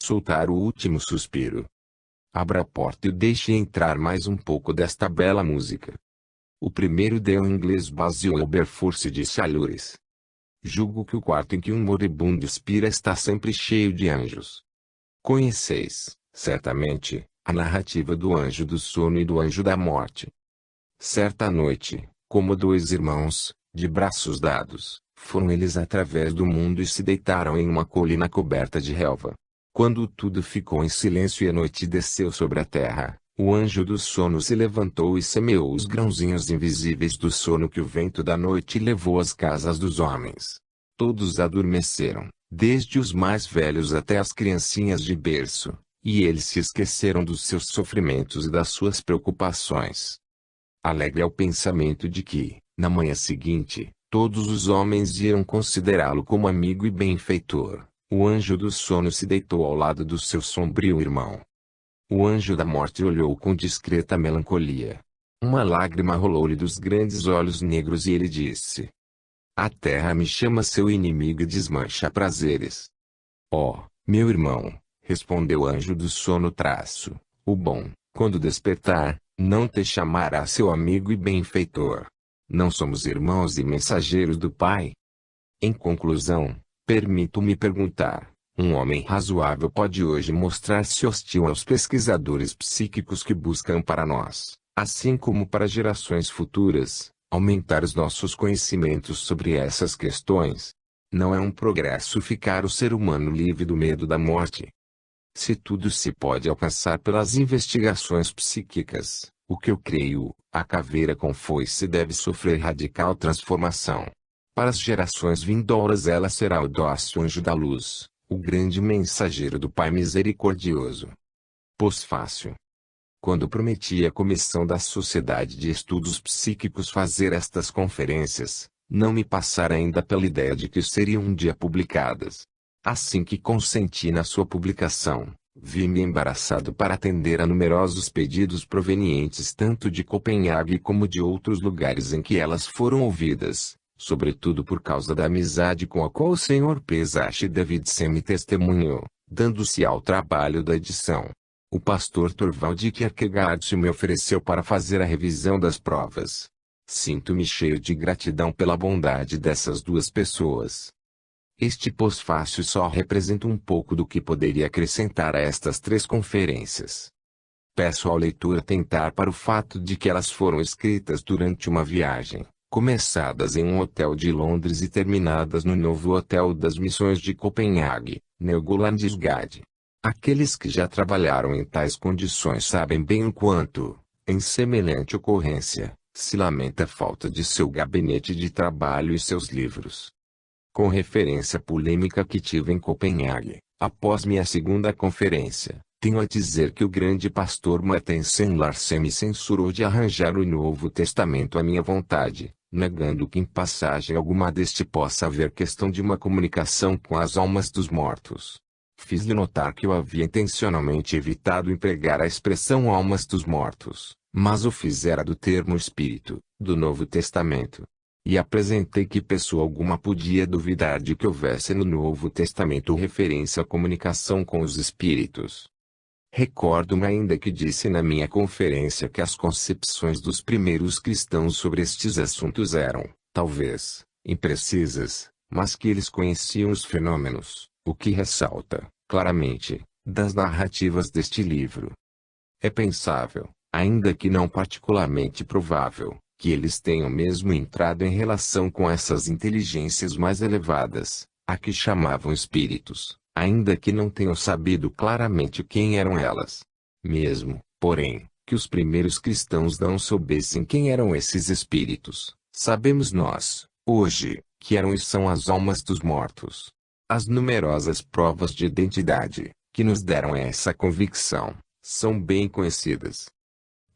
soltar o último suspiro. Abra a porta e deixe entrar mais um pouco desta bela música. O primeiro deu em inglês Basil Wilberforce disse a Lures. Julgo que o quarto em que um moribundo expira está sempre cheio de anjos. Conheceis, certamente, a narrativa do anjo do sono e do anjo da morte. Certa noite, como dois irmãos, de braços dados, foram eles através do mundo e se deitaram em uma colina coberta de relva. Quando tudo ficou em silêncio e a noite desceu sobre a terra, o anjo do sono se levantou e semeou os grãozinhos invisíveis do sono que o vento da noite levou às casas dos homens. Todos adormeceram, desde os mais velhos até as criancinhas de berço, e eles se esqueceram dos seus sofrimentos e das suas preocupações. Alegre é o pensamento de que, na manhã seguinte, todos os homens iam considerá-lo como amigo e benfeitor. O anjo do sono se deitou ao lado do seu sombrio irmão. O anjo da morte olhou com discreta melancolia. Uma lágrima rolou-lhe dos grandes olhos negros e ele disse: A terra me chama seu inimigo e desmancha prazeres. Oh, meu irmão, respondeu o anjo do sono o bom, quando despertar, não te chamará seu amigo e benfeitor. Não somos irmãos e mensageiros do Pai? Em conclusão, permito-me perguntar, um homem razoável pode hoje mostrar-se hostil aos pesquisadores psíquicos que buscam para nós, assim como para gerações futuras, aumentar os nossos conhecimentos sobre essas questões? Não é um progresso ficar o ser humano livre do medo da morte. Se tudo se pode alcançar pelas investigações psíquicas, o que eu creio, a caveira com foice deve sofrer radical transformação. Para as gerações vindouras ela será o dócil anjo da luz, o grande mensageiro do Pai misericordioso. Pós-fácil. Quando prometi à comissão da Sociedade de Estudos Psíquicos fazer estas conferências, não me passara ainda pela ideia de que seriam um dia publicadas. Assim que consenti na sua publicação, vi-me embaraçado para atender a numerosos pedidos provenientes tanto de Copenhague como de outros lugares em que elas foram ouvidas, sobretudo por causa da amizade com a qual o Sr. Pesach Davidson me testemunhou, dando-se ao trabalho da edição. O pastor Thorvald Kierkegaard me ofereceu para fazer a revisão das provas. Sinto-me cheio de gratidão pela bondade dessas duas pessoas. Este pós-fácil só representa um pouco do que poderia acrescentar a estas 3 conferências. Peço ao leitor atentar para o fato de que elas foram escritas durante uma viagem, começadas em um hotel de Londres e terminadas no novo Hotel das Missões de Copenhague, Neugolandesgade. Aqueles que já trabalharam em tais condições sabem bem o quanto, em semelhante ocorrência, se lamenta a falta de seu gabinete de trabalho e seus livros. Com referência à polêmica que tive em Copenhague, após minha segunda conferência, tenho a dizer que o grande pastor Mattensen Larsen me censurou de arranjar o Novo Testamento à minha vontade, negando que em passagem alguma deste possa haver questão de uma comunicação com as almas dos mortos. Fiz-lhe notar que eu havia intencionalmente evitado empregar a expressão almas dos mortos, mas o fizera do termo espírito, do Novo Testamento. E apresentei que pessoa alguma podia duvidar de que houvesse no Novo Testamento referência à comunicação com os espíritos. Recordo-me ainda que disse na minha conferência que as concepções dos primeiros cristãos sobre estes assuntos eram, talvez, imprecisas, mas que eles conheciam os fenômenos, o que ressalta, claramente, das narrativas deste livro. É pensável, ainda que não particularmente provável, que eles tenham mesmo entrado em relação com essas inteligências mais elevadas, a que chamavam espíritos, ainda que não tenham sabido claramente quem eram elas. Mesmo, porém, que os primeiros cristãos não soubessem quem eram esses espíritos, sabemos nós, hoje, que eram e são as almas dos mortos. As numerosas provas de identidade, que nos deram essa convicção, são bem conhecidas.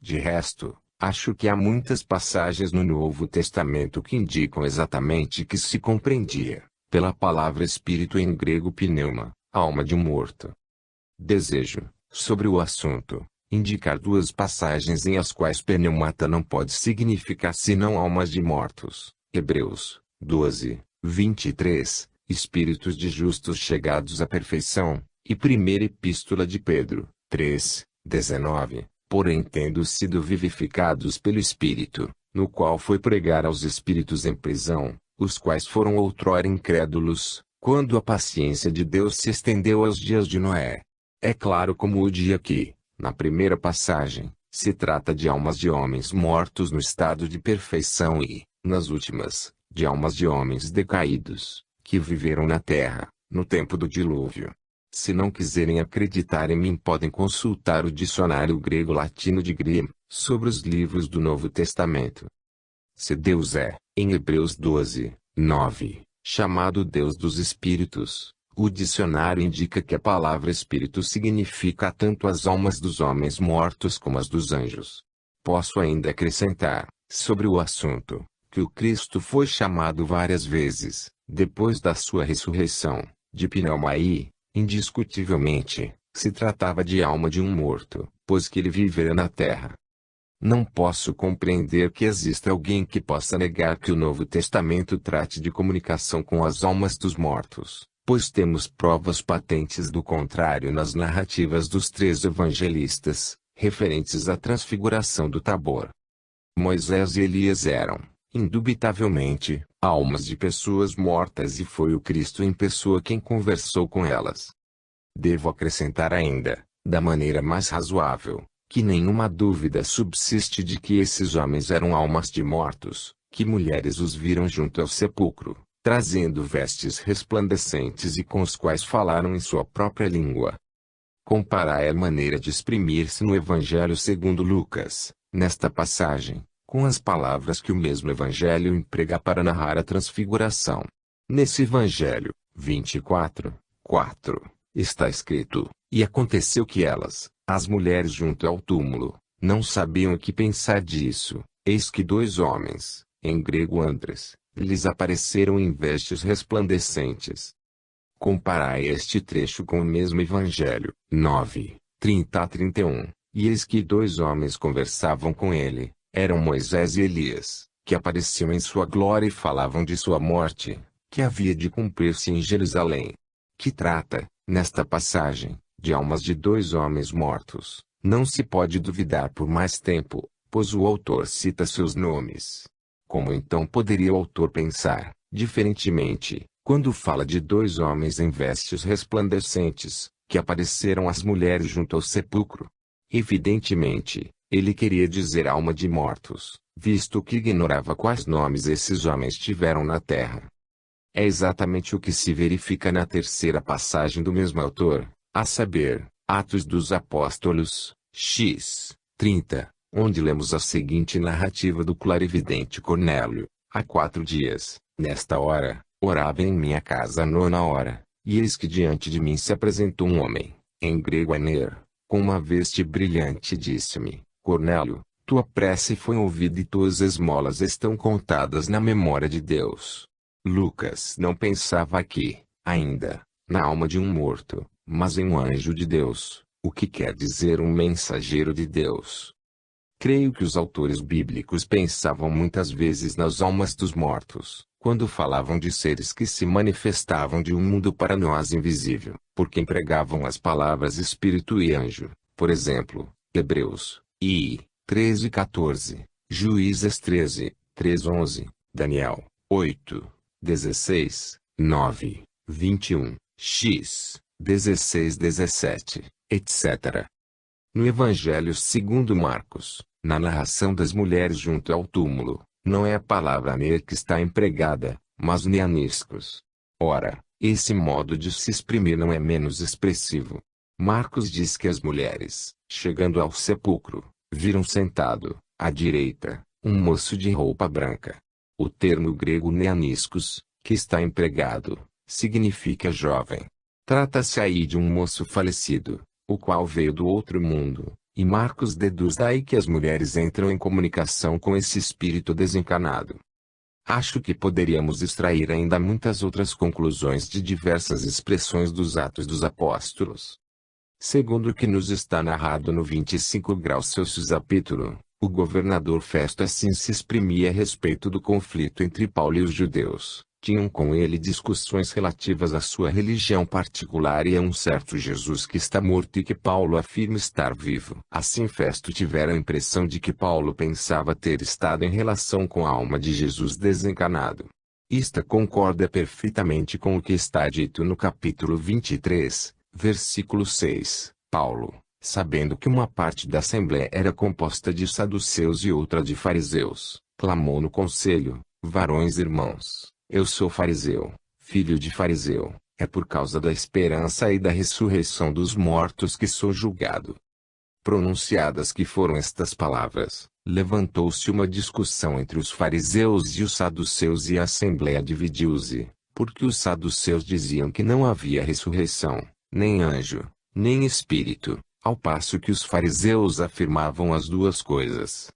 De resto, acho que há muitas passagens no Novo Testamento que indicam exatamente que se compreendia, pela palavra espírito em grego pneuma, alma de um morto. Desejo, sobre o assunto, indicar 2 passagens em as quais pneumata não pode significar senão almas de mortos. Hebreus 12, 23, espíritos de justos chegados à perfeição, E primeira epístola de Pedro, 3:19, porém tendo sido vivificados pelo Espírito, no qual foi pregar aos espíritos em prisão, os quais foram outrora incrédulos, quando a paciência de Deus se estendeu aos dias de Noé. É claro como o dia que, na primeira passagem, se trata de almas de homens mortos no estado de perfeição e, nas últimas, de almas de homens decaídos, que viveram na terra, no tempo do dilúvio. Se não quiserem acreditar em mim, podem consultar o dicionário grego-latino de Grimm, sobre os livros do Novo Testamento. Se Deus é, em Hebreus 12:9, chamado Deus dos Espíritos, o dicionário indica que a palavra espírito significa tanto as almas dos homens mortos como as dos anjos. Posso ainda acrescentar, sobre o assunto, que o Cristo foi chamado várias vezes, depois da sua ressurreição, de pneumai. Indiscutivelmente, se tratava de alma de um morto, pois que ele vivera na terra. Não posso compreender que exista alguém que possa negar que o Novo Testamento trate de comunicação com as almas dos mortos, pois temos provas patentes do contrário nas narrativas dos três evangelistas, referentes à transfiguração do Tabor. Moisés e Elias eram, indubitavelmente, almas de pessoas mortas e foi o Cristo em pessoa quem conversou com elas. Devo acrescentar ainda, da maneira mais razoável, que nenhuma dúvida subsiste de que esses homens eram almas de mortos, que mulheres os viram junto ao sepulcro, trazendo vestes resplandecentes e com os quais falaram em sua própria língua. Comparai a maneira de exprimir-se no Evangelho segundo Lucas, nesta passagem, com as palavras que o mesmo Evangelho emprega para narrar a transfiguração. Nesse Evangelho, 24:4, está escrito: E aconteceu que elas, as mulheres junto ao túmulo, não sabiam o que pensar disso, eis que dois homens, em grego andres, lhes apareceram em vestes resplandecentes. Comparai este trecho com o mesmo Evangelho, 9:30-31, e eis que dois homens conversavam com ele. Eram Moisés e Elias, que apareciam em sua glória e falavam de sua morte, que havia de cumprir-se em Jerusalém. Que trata, nesta passagem, de almas de dois homens mortos. Não se pode duvidar por mais tempo, pois o autor cita seus nomes. Como então poderia o autor pensar, diferentemente, quando fala de dois homens em vestes resplandecentes, que apareceram às mulheres junto ao sepulcro? Evidentemente, ele queria dizer alma de mortos, visto que ignorava quais nomes esses homens tiveram na terra. É exatamente o que se verifica na terceira passagem do mesmo autor, a saber, Atos dos Apóstolos, x. 30, onde lemos a seguinte narrativa do clarividente Cornélio: há 4 dias, nesta hora, orava em minha casa à 9ª hora, e eis que diante de mim se apresentou um homem, em grego aner, com uma veste brilhante e disse-me: Cornélio, tua prece foi ouvida e tuas esmolas estão contadas na memória de Deus. Lucas não pensava aqui, ainda, na alma de um morto, mas em um anjo de Deus, o que quer dizer um mensageiro de Deus. Creio que os autores bíblicos pensavam muitas vezes nas almas dos mortos, quando falavam de seres que se manifestavam de um mundo para nós invisível, porque empregavam as palavras espírito e anjo, por exemplo, Hebreus, I, 13:14, Juízes 13:3-11, Daniel, 8:16, 9:21, x. 16:17, etc. No Evangelho segundo Marcos, na narração das mulheres junto ao túmulo, não é a palavra aner que está empregada, mas neaniscos. Ora, esse modo de se exprimir não é menos expressivo. Marcos diz que as mulheres, chegando ao sepulcro, viram sentado, à direita, um moço de roupa branca. O termo grego neaniscos, que está empregado, significa jovem. Trata-se aí de um moço falecido, o qual veio do outro mundo, e Marcos deduz daí que as mulheres entram em comunicação com esse espírito desencarnado. Acho que poderíamos extrair ainda muitas outras conclusões de diversas expressões dos Atos dos Apóstolos. Segundo o que nos está narrado no 25 graus Celsius capítulo, o governador Festo assim se exprimia a respeito do conflito entre Paulo e os judeus, Tinham com ele discussões relativas à sua religião particular e a um certo Jesus que está morto e que Paulo afirma estar vivo. Assim Festo tivera a impressão de que Paulo pensava ter estado em relação com a alma de Jesus desencarnado. Isto concorda perfeitamente com o que está dito no capítulo 23, versículo 6. Paulo, sabendo que uma parte da assembléia era composta de saduceus e outra de fariseus, clamou no conselho: varões irmãos, eu sou fariseu, filho de fariseu, é por causa da esperança e da ressurreição dos mortos que sou julgado. Pronunciadas que foram estas palavras, levantou-se uma discussão entre os fariseus e os saduceus e a assembléia dividiu-se, porque os saduceus diziam que não havia ressurreição, nem anjo, nem espírito, ao passo que os fariseus afirmavam as duas coisas.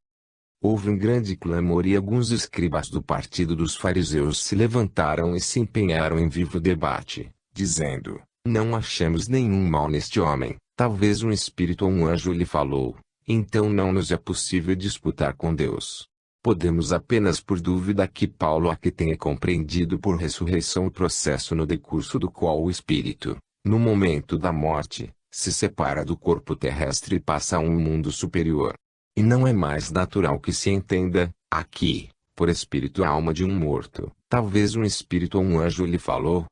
Houve um grande clamor e alguns escribas do partido dos fariseus se levantaram e se empenharam em vivo debate, dizendo: não achamos nenhum mal neste homem, talvez um espírito ou um anjo lhe falou, então não nos é possível disputar com Deus. Podemos apenas por dúvida que Paulo aqui tenha compreendido por ressurreição o processo no decurso do qual o espírito, no momento da morte, se separa do corpo terrestre e passa a um mundo superior. E não é mais natural que se entenda, aqui, por espírito a alma de um morto, talvez um espírito ou um anjo lhe falou.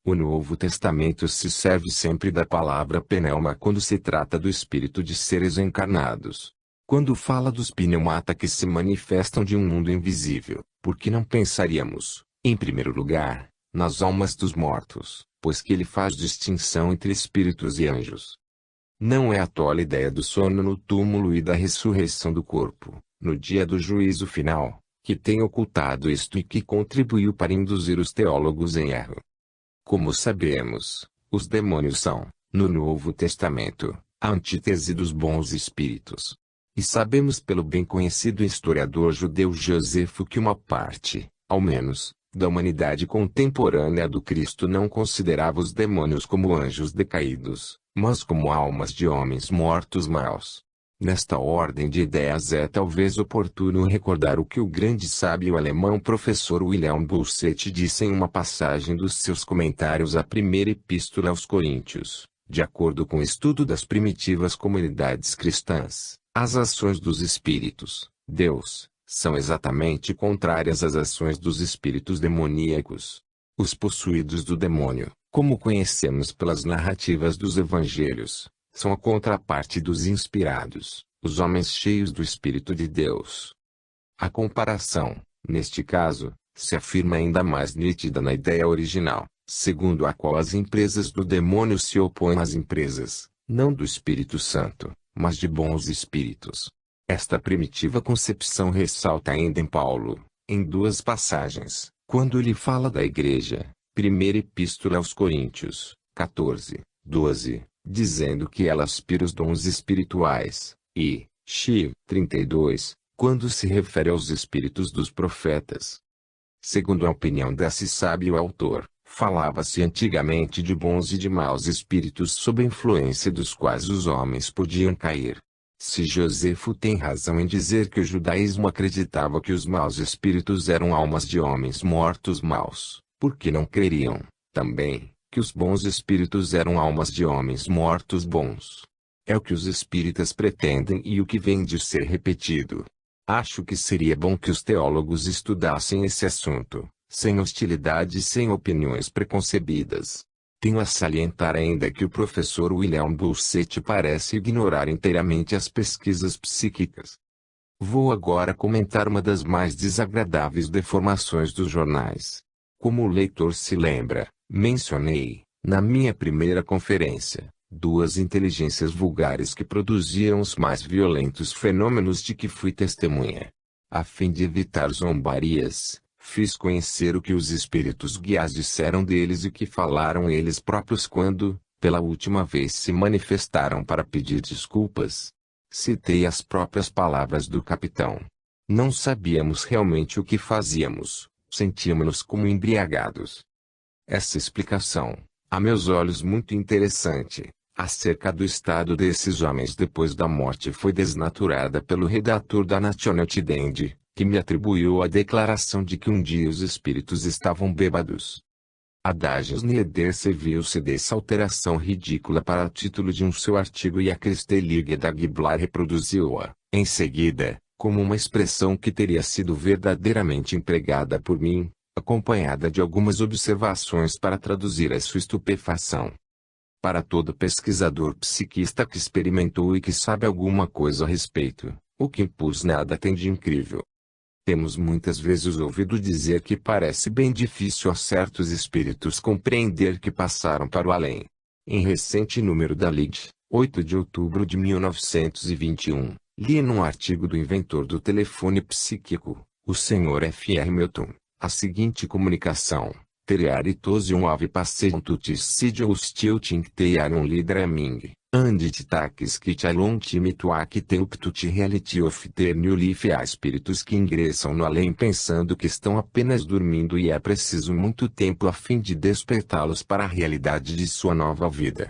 O Novo Testamento se serve sempre da palavra pneuma quando se trata do espírito de seres encarnados. Quando fala dos pneumata que se manifestam de um mundo invisível, por que não pensaríamos, em primeiro lugar, nas almas dos mortos, pois que ele faz distinção entre espíritos e anjos. Não é a tola ideia do sono no túmulo e da ressurreição do corpo, no dia do juízo final, que tem ocultado isto e que contribuiu para induzir os teólogos em erro. Como sabemos, os demônios são, no Novo Testamento, a antítese dos bons espíritos. E sabemos pelo bem conhecido historiador judeu Josefo que uma parte, ao menos, da humanidade contemporânea do Cristo não considerava os demônios como anjos decaídos, mas como almas de homens mortos maus. Nesta ordem de ideias é talvez oportuno recordar o que o grande sábio alemão professor Wilhelm Bulsett disse em uma passagem dos seus comentários à primeira epístola aos Coríntios. De acordo com o estudo das primitivas comunidades cristãs, as ações dos espíritos, Deus, são exatamente contrárias às ações dos espíritos demoníacos. Os possuídos do demônio, como conhecemos pelas narrativas dos evangelhos, são a contraparte dos inspirados, os homens cheios do Espírito de Deus. A comparação, neste caso, se afirma ainda mais nítida na ideia original, segundo a qual as empresas do demônio se opõem às empresas, não do Espírito Santo, mas de bons espíritos. Esta primitiva concepção ressalta ainda em Paulo, em duas passagens, quando ele fala da igreja, primeira epístola aos Coríntios, 14, 12, dizendo que ela aspira os dons espirituais, e, Xi, 32, quando se refere aos espíritos dos profetas. Segundo a opinião desse sábio autor, falava-se antigamente de bons e de maus espíritos sob a influência dos quais os homens podiam cair. Se Josefo tem razão em dizer que o judaísmo acreditava que os maus espíritos eram almas de homens mortos maus, por que não creriam, também, que os bons espíritos eram almas de homens mortos bons? É o que os espíritas pretendem e o que vem de ser repetido. Acho que seria bom que os teólogos estudassem esse assunto, sem hostilidade e sem opiniões preconcebidas. Tenho a salientar ainda que o professor Wilhelm Bulsett parece ignorar inteiramente as pesquisas psíquicas. Vou agora comentar uma das mais desagradáveis deformações dos jornais. Como o leitor se lembra, mencionei, na minha primeira conferência, duas inteligências vulgares que produziram os mais violentos fenômenos de que fui testemunha. A fim de evitar zombarias, fiz conhecer o que os espíritos guias disseram deles e que falaram eles próprios quando, pela última vez se manifestaram para pedir desculpas. Citei as próprias palavras do capitão. Não sabíamos realmente o que fazíamos, sentíamos-nos como embriagados. Essa explicação, a meus olhos muito interessante, acerca do estado desses homens depois da morte foi desnaturada pelo redator da Nationaltidende, que me atribuiu a declaração de que um dia os espíritos estavam bêbados. Adagios Nieder serviu-se dessa alteração ridícula para título de um seu artigo e a Christelige Dagblad reproduziu-a, em seguida, como uma expressão que teria sido verdadeiramente empregada por mim, acompanhada de algumas observações para traduzir a sua estupefação. Para todo pesquisador psiquista que experimentou e que sabe alguma coisa a respeito, o que impus nada tem de incrível. Temos muitas vezes ouvido dizer que parece bem difícil a certos espíritos compreender que passaram para o além. Em recente número da Lid, 8 de outubro de 1921, li num artigo do inventor do telefone psíquico, o Sr. F.R. Milton, a seguinte comunicação: Teriaritos ave passeiam tutis sidio stilting teiarum lidraming, andit taques que chalon timituac teuptut reality of terniulif há espíritos que ingressam no além pensando que estão apenas dormindo e é preciso muito tempo a fim de despertá-los para a realidade de sua nova vida.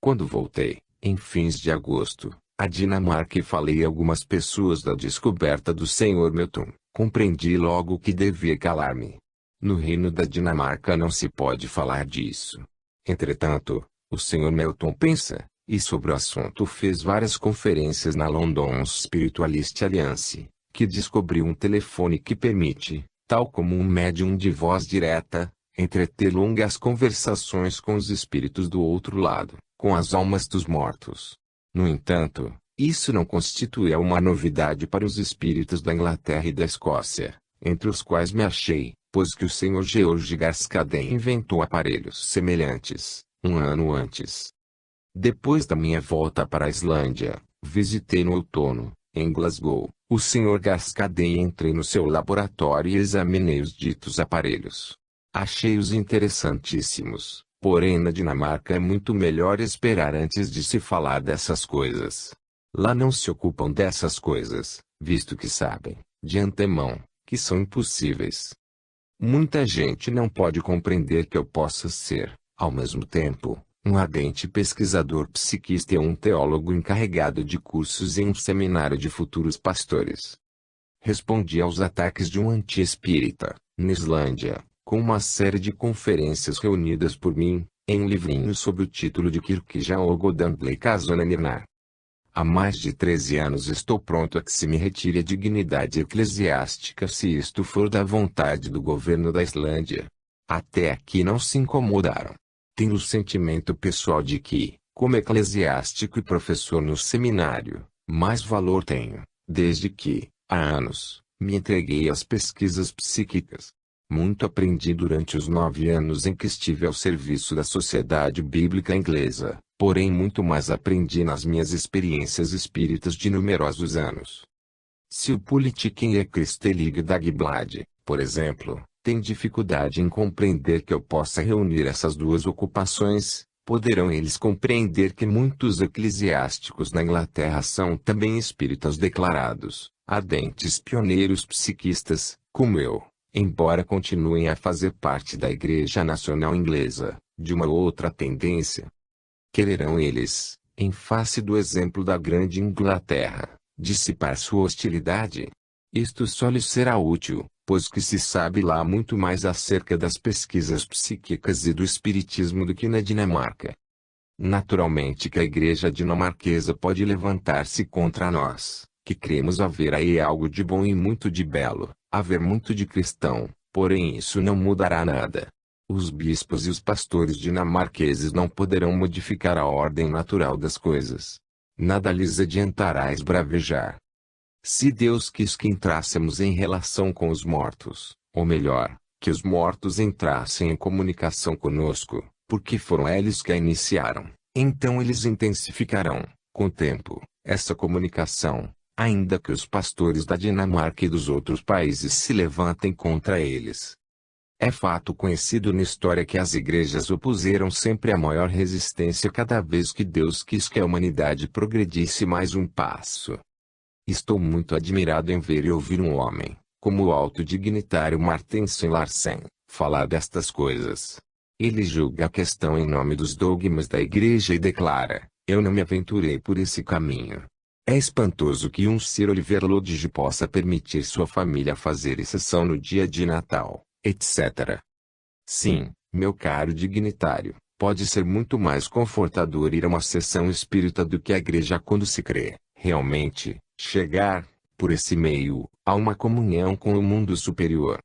Quando voltei, em fins de agosto, à Dinamarca e falei a algumas pessoas da descoberta do Sr. Milton, compreendi logo que devia calar-me. No reino da Dinamarca não se pode falar disso. Entretanto, o Sr. Milton pensa, e sobre o assunto fez várias conferências na London Spiritualist Alliance, que descobriu um telefone que permite, tal como um médium de voz direta, entreter longas conversações com os espíritos do outro lado, com as almas dos mortos. No entanto, isso não constitui uma novidade para os espíritos da Inglaterra e da Escócia, entre os quais me achei, pois que o Sr. George Gascaden inventou aparelhos semelhantes, um ano antes. Depois da minha volta para a Islândia, visitei no outono, em Glasgow, o Sr. Gascaden e entrei no seu laboratório e examinei os ditos aparelhos. Achei-os interessantíssimos, porém na Dinamarca é muito melhor esperar antes de se falar dessas coisas. Lá não se ocupam dessas coisas, visto que sabem, de antemão, que são impossíveis. Muita gente não pode compreender que eu possa ser, ao mesmo tempo, um ardente pesquisador psiquista e um teólogo encarregado de cursos em um seminário de futuros pastores. Respondi aos ataques de um anti-espírita, na Islândia, com uma série de conferências reunidas por mim, em um livrinho sob o título de Kirkjaogodandley Kasonanirnar. Há mais de 13 anos estou pronto a que se me retire a dignidade eclesiástica se isto for da vontade do governo da Islândia. Até aqui não se incomodaram. Tenho o sentimento pessoal de que, como eclesiástico e professor no seminário, mais valor tenho, desde que, há anos, me entreguei às pesquisas psíquicas. Muito aprendi durante os 9 anos em que estive ao serviço da Sociedade Bíblica Inglesa, porém muito mais aprendi nas minhas experiências espíritas de numerosos anos. Se o Politiken e a Christelige Dagblad, por exemplo, tem dificuldade em compreender que eu possa reunir essas duas ocupações, poderão eles compreender que muitos eclesiásticos na Inglaterra são também espíritas declarados, ardentes pioneiros psiquistas, como eu, embora continuem a fazer parte da Igreja Nacional Inglesa, de uma outra tendência. Quererão eles, em face do exemplo da grande Inglaterra, dissipar sua hostilidade? Isto só lhes será útil, pois que se sabe lá muito mais acerca das pesquisas psíquicas e do espiritismo do que na Dinamarca. Naturalmente que a Igreja dinamarquesa pode levantar-se contra nós, que cremos haver aí algo de bom e muito de belo, haver muito de cristão, porém isso não mudará nada. Os bispos e os pastores dinamarqueses não poderão modificar a ordem natural das coisas. Nada lhes adiantará esbravejar. Se Deus quis que entrássemos em relação com os mortos, ou melhor, que os mortos entrassem em comunicação conosco, porque foram eles que a iniciaram, então eles intensificarão, com o tempo, essa comunicação, ainda que os pastores da Dinamarca e dos outros países se levantem contra eles. É fato conhecido na história que as igrejas opuseram sempre a maior resistência cada vez que Deus quis que a humanidade progredisse mais um passo. Estou muito admirado em ver e ouvir um homem, como o alto dignitário Martensen Larsen, falar destas coisas. Ele julga a questão em nome dos dogmas da igreja e declara: eu não me aventurei por esse caminho. É espantoso que um Sir Oliver Lodge possa permitir sua família fazer exceção no dia de Natal, etc. Sim, meu caro dignitário, pode ser muito mais confortador ir a uma sessão espírita do que à igreja quando se crê, realmente, chegar, por esse meio, a uma comunhão com o mundo superior.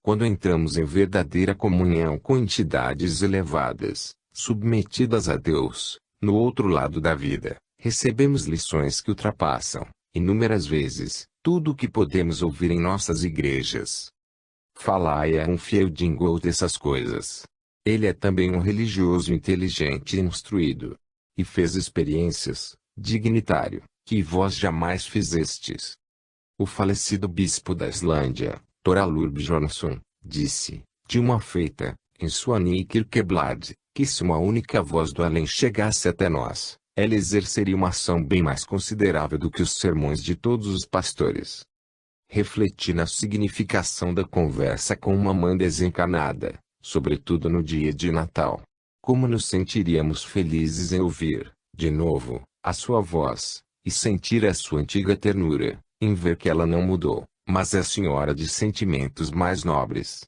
Quando entramos em verdadeira comunhão com entidades elevadas, submetidas a Deus, no outro lado da vida, recebemos lições que ultrapassam, inúmeras vezes, tudo o que podemos ouvir em nossas igrejas. Falai é um fiel jingle dessas coisas. Ele é também um religioso inteligente e instruído. E fez experiências, dignitário, que vós jamais fizestes. O falecido bispo da Islândia, Thoraldur Bjornsson, disse, de uma feita, em sua Kierkegaard, que se uma única voz do além chegasse até nós, ela exerceria uma ação bem mais considerável do que os sermões de todos os pastores. Refleti na significação da conversa com uma mãe desencarnada, sobretudo no dia de Natal. Como nos sentiríamos felizes em ouvir, de novo, a sua voz, e sentir a sua antiga ternura, em ver que ela não mudou, mas é senhora de sentimentos mais nobres.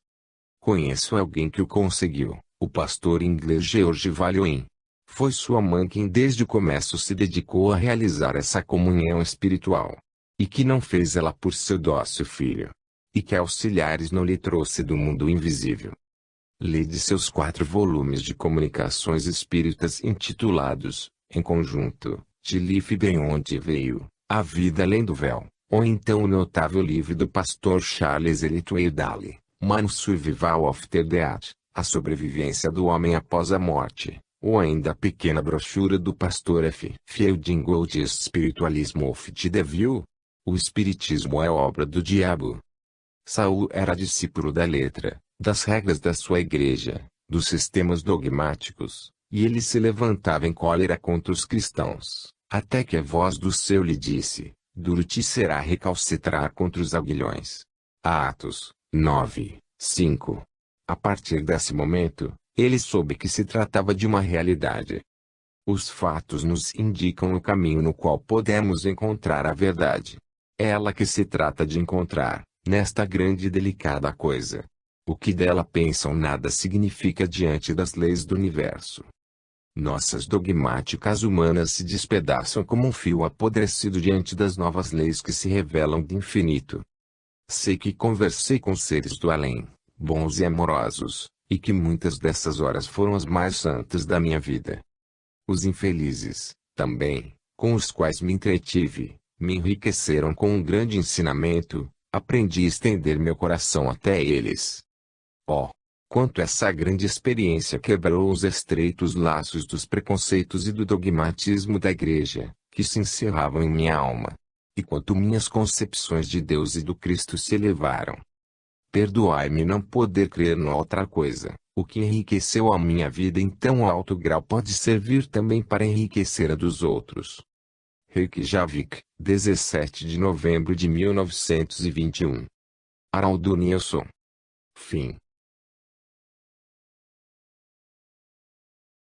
Conheço alguém que o conseguiu, o pastor inglês George Valioin. Foi sua mãe quem desde o começo se dedicou a realizar essa comunhão espiritual. E que não fez ela por seu dócil filho. E que auxiliares não lhe trouxe do mundo invisível. Lede seus 4 volumes de comunicações espíritas intitulados, em conjunto, de Life Beyond Veil, A Vida Além do Véu, ou então o notável livro do pastor Charles Elitwell Daly, Man Survival After Death, A Sobrevivência do Homem Após a Morte, ou ainda a pequena brochura do pastor F. Fielding Gold's Spiritualism of the Devil. O espiritismo é obra do diabo. Saul era discípulo da letra, das regras da sua igreja, dos sistemas dogmáticos, e ele se levantava em cólera contra os cristãos, até que a voz do céu lhe disse, duro te será recalcitrar contra os aguilhões. Atos 9, 5. A partir desse momento, ele soube que se tratava de uma realidade. Os fatos nos indicam o caminho no qual podemos encontrar a verdade. É ela que se trata de encontrar, nesta grande e delicada coisa. O que dela pensam nada significa diante das leis do universo. Nossas dogmáticas humanas se despedaçam como um fio apodrecido diante das novas leis que se revelam de infinito. Sei que conversei com seres do além, bons e amorosos, e que muitas dessas horas foram as mais santas da minha vida. Os infelizes, também, com os quais me entretive, me enriqueceram com um grande ensinamento, aprendi a estender meu coração até eles. Oh! Quanto essa grande experiência quebrou os estreitos laços dos preconceitos e do dogmatismo da igreja, que se encerravam em minha alma. E quanto minhas concepções de Deus e do Cristo se elevaram. Perdoai-me não poder crer em outra coisa. O que enriqueceu a minha vida em tão alto grau pode servir também para enriquecer a dos outros. Reykjavik, 17 de novembro de 1921. Haraldo Nilsson. Fim.